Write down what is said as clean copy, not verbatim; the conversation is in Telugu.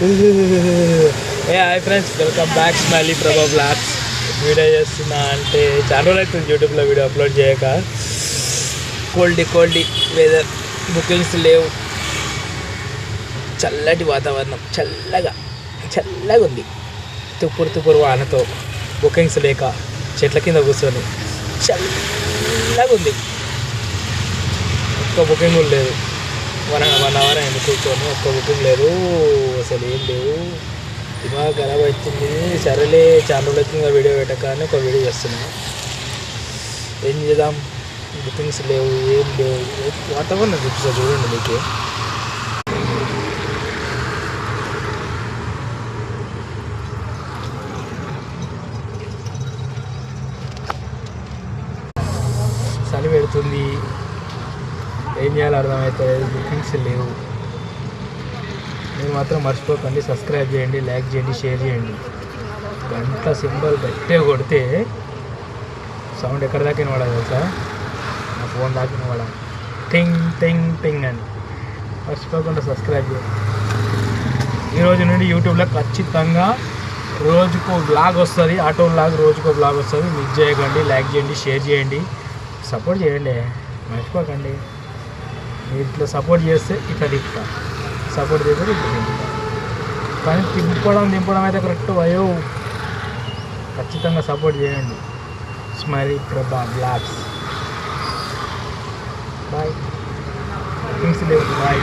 ఏ hi friends, welcome back smiley Prabha blogs. Video చేస్తున్నా అంటే చాలా రోజులు అవుతుంది యూట్యూబ్లో వీడియో అప్లోడ్ చేయక. కోల్డీ వెదర్, బుకింగ్స్ లేవు, చల్లటి వాతావరణం, చల్లగా ఉంది. తుప్పురు వానతో బుకింగ్స్ లేక చెట్ల కింద కూర్చొని చల్లగా ఉంది. ఒక్క బుకింగ్ లేదు. 1 అవర్ అయింది కూర్చొని, ఒక్క బుకింగ్ లేదు, అసలు ఏం లేవు. దిమాగ్ ఖరాబ్ అవుతుంది. సరేలే, చాలా రోజులు అవుతుంది వీడియో పెట్టగానే ఒక వీడియో చేస్తున్నాను. ఏం చేద్దాం, బుకింగ్స్ లేవు, ఏం లేవు. వాతావరణం చూపిస్తా చూడండి మీకు. చలి పెడుతుంది, ఏం చేయాలో అర్థమవుతుంది. బుకింగ్స్ లేవు. మీరు మాత్రం మర్చిపోకండి, సబ్స్క్రైబ్ చేయండి, లైక్ చేయండి, షేర్ చేయండి. గంట సింబల్ గట్టిగా కొడితే సౌండ్ ఎక్కడి దాకా వినవాడాలి తెలుసా? నా ఫోన్ దాకా వినవాడాలి. టింగ్ టింగ్ టింగ్ అని. మర్చిపోకుండా సబ్స్క్రైబ్ చేయండి. ఈరోజు నుండి యూట్యూబ్లో ఖచ్చితంగా రోజుకో బ్లాగ్ వస్తుంది. ఆటో బ్లాగ్ రోజుకో బ్లాగ్ వస్తుంది. మిస్ చేయకండి, లైక్ చేయండి, షేర్ చేయండి, సపోర్ట్ చేయండి, మర్చిపోకండి. మీరు ఇట్లా సపోర్ట్ చేస్తే ఇట్లా దింపుతా, సపోర్ట్ చేస్తే ఇట్లా దింపుతా. కానీ దింపడం అయితే కరెక్ట్ అయ్యో. ఖచ్చితంగా సపోర్ట్ చేయండి. Smiley Prabha blogs. Bye. Things లేవు. బాయ్.